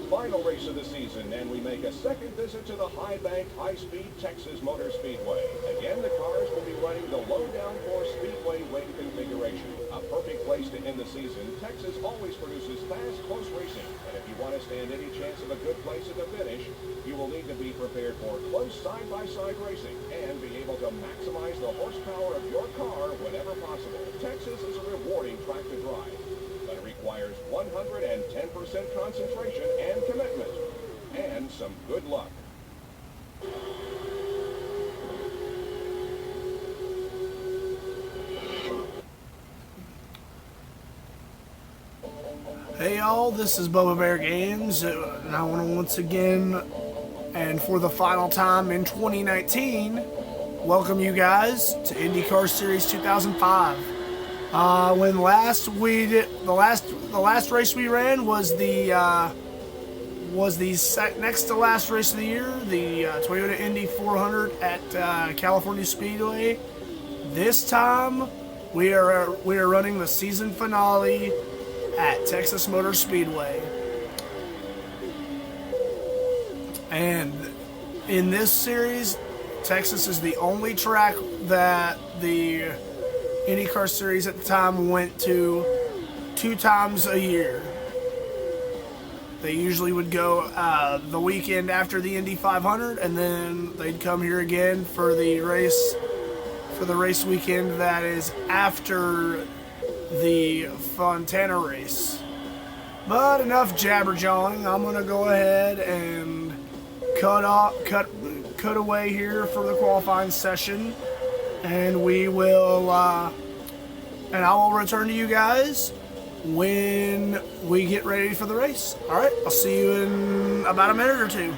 final race of the season, and we make a second visit to the high-bank, high-speed Texas Motor Speedway. Again, the cars will be running the low-downforce Speedway weight configuration. A perfect place to end the season. Texas always produces fast, close racing, and if you want to stand any chance of a good place at the finish, you will need to be prepared for close side-by-side racing and be able to maximize the horsepower of your car whenever possible. Texas is a rewarding track to drive, but it requires 110% concentration and commitment, and some good luck. Hey y'all, this is Bubba Bear Games, and I want to once again, and for the final time in 2019, welcome you guys to IndyCar Series 2005. When the last race we ran was the next to last race of the year, the Toyota Indy 400 at California Speedway. This time we are running the season finale at Texas Motor Speedway. And in this series, Texas is the only track that the IndyCar Series at the time went to 2 times a year. They usually would go the weekend after the Indy 500, and then they'd come here again for the race weekend that is after the Fontana race. But enough jabber-jawing. I'm gonna go ahead and cut away here for the qualifying session, and we will and I will return to you guys when we get ready for the race. Alright, I'll see you in about a minute or two.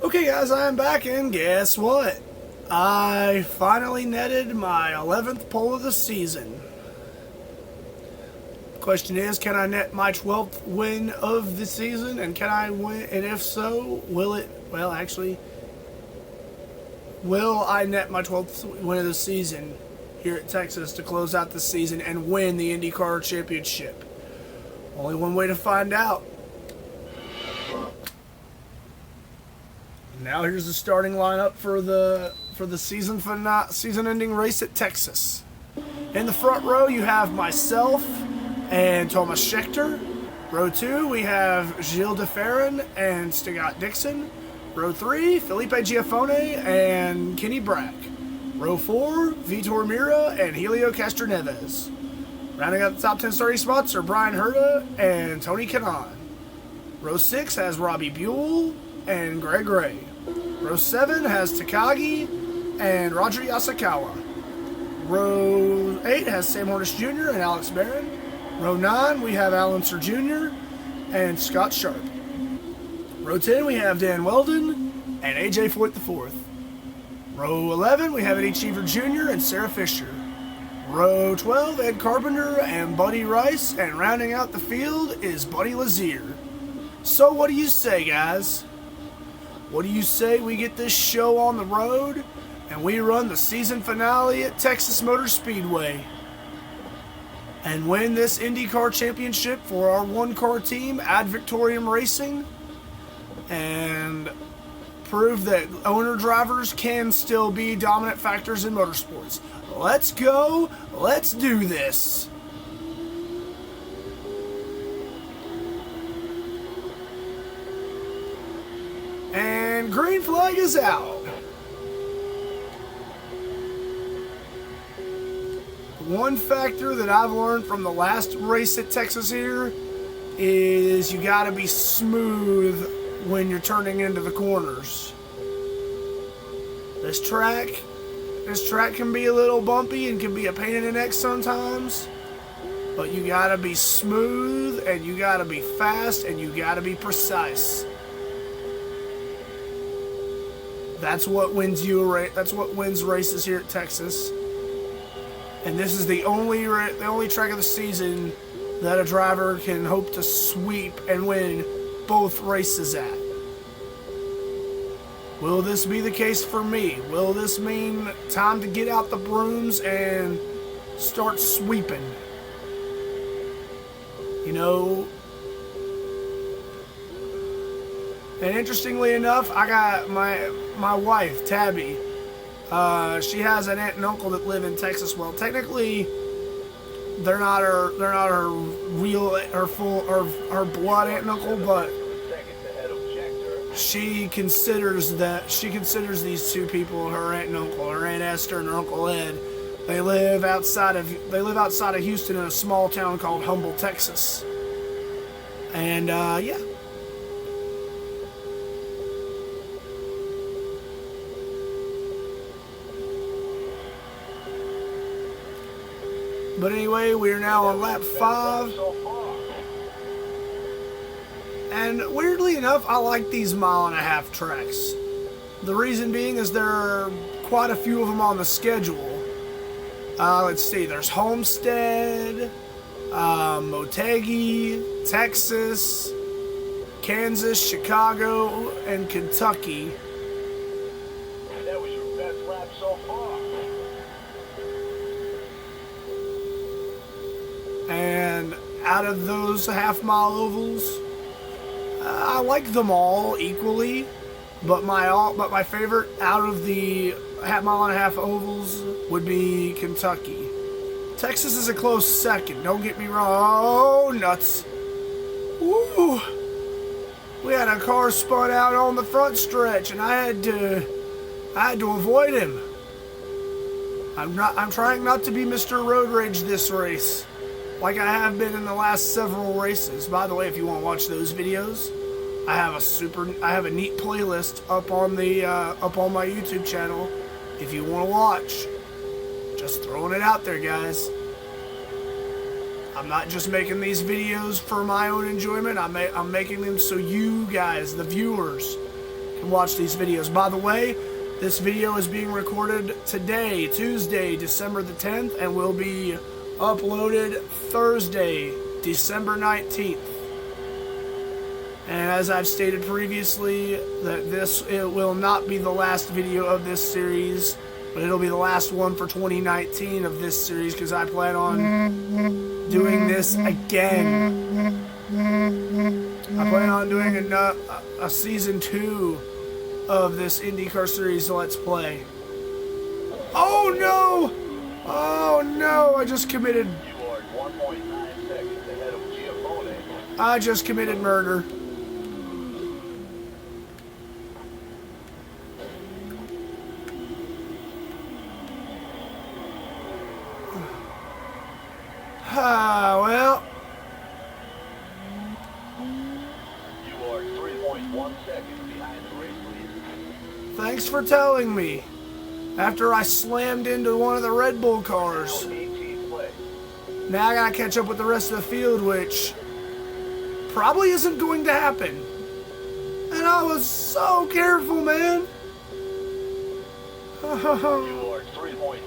Okay guys, I am back, and guess what? I finally netted my 11th pole of the season. Question is, can I net my 12th win of the season, and can I win, and if so, will I net my 12th win of the season here at Texas to close out the season and win the IndyCar Championship? Only one way to find out. Now here's the starting lineup for the season-ending race at Texas. In the front row, you have myself and Thomas Schechter. Row 2, we have Gilles de Ferran and Stigott Dixon. Row 3, Felipe Giafone and Kenny Brack. Row 4, Vitor Mira and Helio Castroneves. Rounding out the top 10 starting spots are Brian Herta and Tony Kanaan. Row 6 has Robbie Buell and Greg Ray. Row 7 has Takagi and Roger Yasukawa. Row 8 has Sam Hornish Jr. and Alex Barron. Row 9, we have Alan Sir Jr. and Scott Sharp. Row 10, we have Dan Weldon and AJ Foyt IV. Row 11, we have Eddie Cheever Jr. and Sarah Fisher. Row 12, Ed Carpenter and Buddy Rice, and rounding out the field is Buddy Lazier. So what do you say, guys? What do you say we get this show on the road and we run the season finale at Texas Motor Speedway and win this IndyCar Championship for our one-car team, Ad Victoriam Racing, and prove that owner-drivers can still be dominant factors in motorsports? Let's go. Let's do this. And green flag is out. One factor that I've learned from the last race at Texas here is you gotta be smooth when you're turning into the corners. This track can be a little bumpy and can be a pain in the neck sometimes, but you gotta be smooth and you gotta be fast and you gotta be precise. That's what wins that's what wins races here at Texas. And this is the only track of the season that a driver can hope to sweep and win both races at. Will this be the case for me? Will this mean time to get out the brooms and start sweeping? You know, And interestingly enough, I got my wife, Tabby. She has an aunt and uncle that live in Texas. Well, technically, they're not her real, her blood aunt and uncle, but she considers these two people her aunt and uncle, her Aunt Esther and her Uncle Ed. They live outside of Houston in a small town called Humble, Texas. And yeah. But anyway, we are now on lap 5. And weirdly enough, I like these 1.5-mile tracks. The reason being is there are quite a few of them on the schedule. Let's see, there's Homestead, Motegi, Texas, Kansas, Chicago, and Kentucky. That was your best lap so far. And out of those half-mile ovals, I like them all equally, but my favorite out of the 1.5-mile ovals would be Kentucky. Texas is a close second, don't get me wrong. Oh, nuts. Woo! We had a car spun out on the front stretch, and I had to avoid him. I'm trying not to be Mr. Road Rage this race, like I have been in the last several races. By the way, if you want to watch those videos, I have a neat playlist up on my YouTube channel. If you want to watch, just throwing it out there, guys. I'm not just making these videos for my own enjoyment. I'm making them so you guys, the viewers, can watch these videos. By the way, this video is being recorded today, Tuesday, December the 10th, and will be uploaded Thursday, December 19th. And as I've stated previously, that it will not be the last video of this series, but it'll be the last one for 2019 of this series, because I plan on doing this again. I plan on doing a season 2 of this IndyCar series Let's Play. Oh no! Oh no! I just committed murder. Well. You are 3.1 seconds behind the race lead. Thanks for telling me. After I slammed into one of the Red Bull cars. Now I gotta catch up with the rest of the field, which probably isn't going to happen. And I was so careful, man. You are 3.6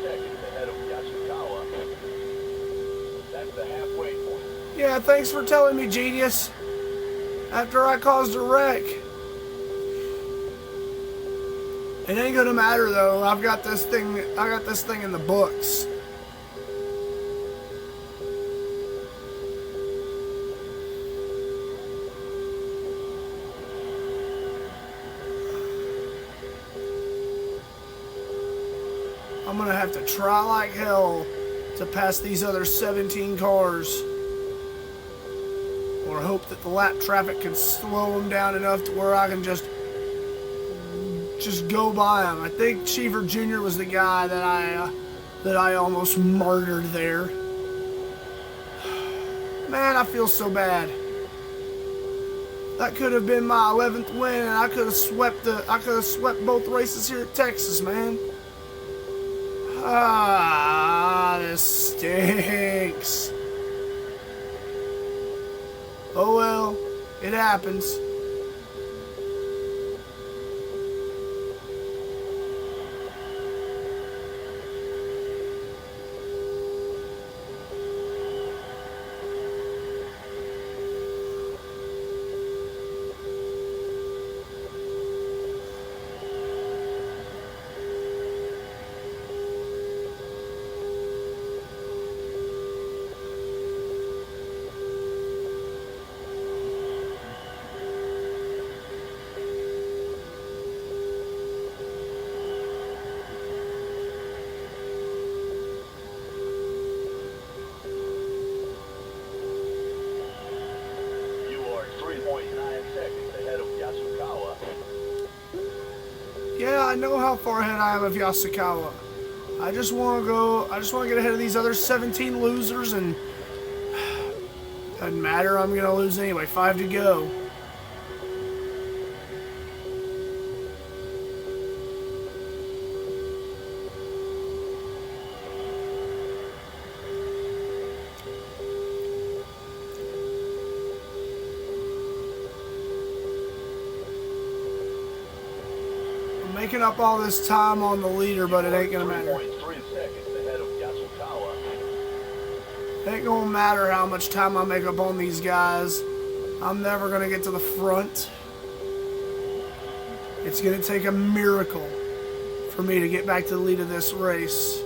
seconds ahead of Yasukawa. That's the halfway point. Yeah, thanks for telling me, genius. After I caused a wreck. It ain't gonna matter though. I got this thing in the books. I'm gonna have to try like hell to pass these other 17 cars, or hope that the lap traffic can slow them down enough to where I can just go by them. I think Cheever Jr. was the guy that I almost murdered there. Man, I feel so bad. That could have been my 11th win, and I could have swept both races here at Texas, man. Ah, this stinks. Oh well, it happens. not know how far ahead I am of Yasukawa. I just want to get ahead of these other 17 losers, and doesn't matter, I'm going to lose anyway. 5 to go. Making up all this time on the leader, but it ain't gonna matter. It ain't gonna matter how much time I make up on these guys. I'm never gonna get to the front. It's gonna take a miracle for me to get back to the lead of this race.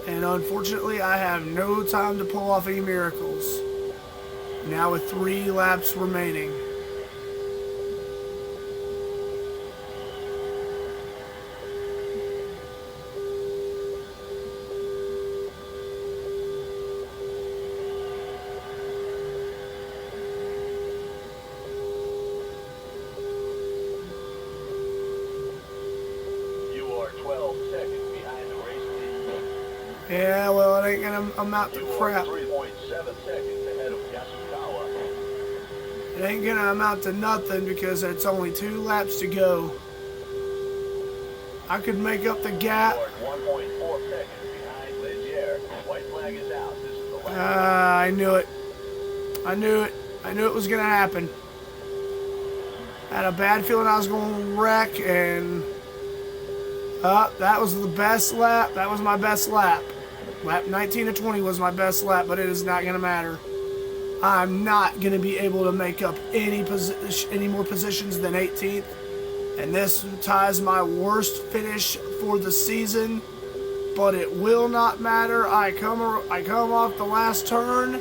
And unfortunately, I have no time to pull off any miracles. Now with 3 laps remaining. Yeah, well, it ain't gonna amount to crap. 3.7 seconds ahead of Yasukawa. It ain't gonna amount to nothing because it's only 2 laps to go. I could make up the gap. 1.4 seconds behind Ligier. White flag is out. This is the last. I knew it. I knew it. I knew it was gonna happen. I had a bad feeling I was gonna wreck, and that was the best lap. That was my best lap. Lap 19 to 20 was my best lap, but it is not going to matter. I'm not going to be able to make up any more positions than 18th, and this ties my worst finish for the season. But it will not matter. I come off the last turn.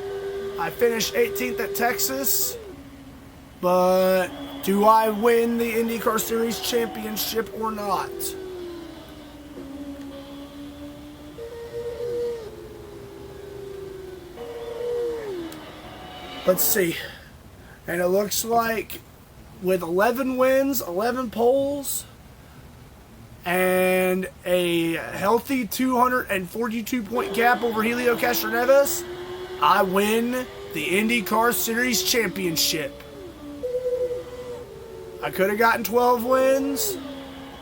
I finish 18th at Texas, but do I win the IndyCar Series Championship or not? Let's see. And it looks like with 11 wins, 11 poles, and a healthy 242-point gap over Helio Castroneves, I win the IndyCar Series Championship. I could have gotten 12 wins,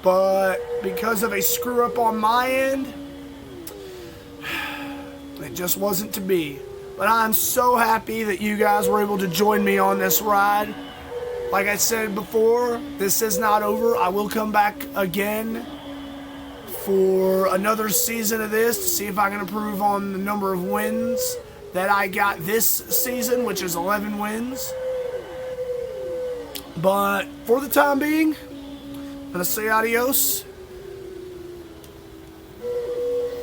but because of a screw-up on my end, it just wasn't to be. But I'm so happy that you guys were able to join me on this ride. Like I said before, this is not over. I will come back again for another season of this to see if I can improve on the number of wins that I got this season, which is 11 wins. But for the time being, I'm going to say adios.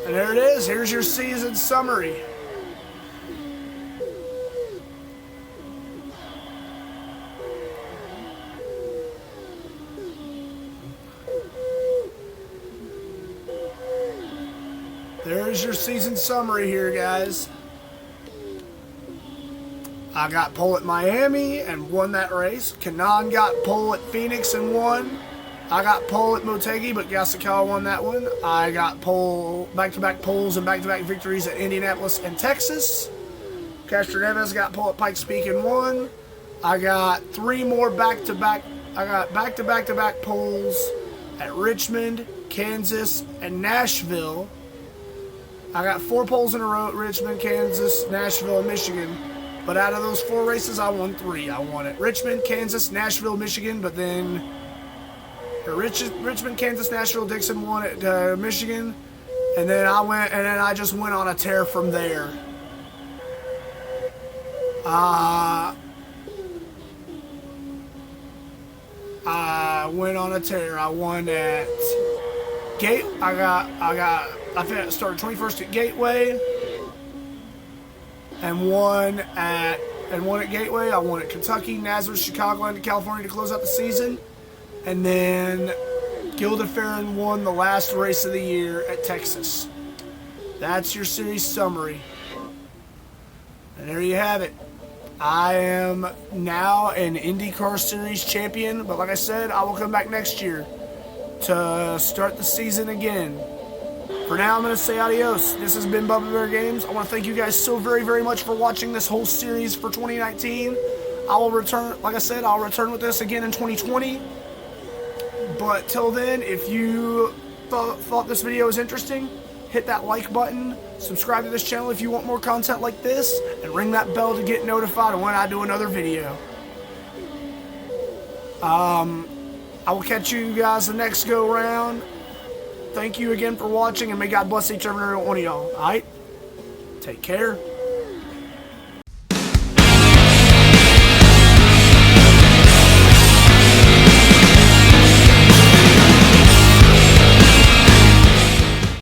And there it is. Here's your season summary. There's your season summary here, guys. I got pole at Miami and won that race. Kanaan got pole at Phoenix and won. I got pole at Motegi, but Yasukawa won that one. I got pole, back-to-back poles and back-to-back victories at Indianapolis and Texas. Castroneves got pole at Pikes Peak and won. I got 3 more back-to-back. I got back-to-back poles at Richmond, Kansas, and Nashville. I got 4 poles in a row at Richmond, Kansas, Nashville, and Michigan. But out of those 4 races, I won 3. I won at Richmond, Kansas, Nashville, Michigan, but then Richmond, Kansas, Nashville, Dixon won at Michigan, and then I just went on a tear from there. I went on a tear. I won at I started 21st at Gateway and won at Gateway. I won at Kentucky, Nazareth, Chicago, and California to close out the season. And then Gilda-Ferrin won the last race of the year at Texas. That's your series summary. And there you have it. I am now an IndyCar Series champion, but like I said, I will come back next year to start the season again. For now, I'm going to say adios. This has been Bubba Bear Games. I want to thank you guys so very, very much for watching this whole series for 2019. I will return, like I said, I'll return with this again in 2020. But till then, if you thought this video was interesting, hit that like button, subscribe to this channel if you want more content like this, and ring that bell to get notified when I do another video. I will catch you guys the next go round. Thank you again for watching, and may God bless each and every one of y'all. Alright? Take care.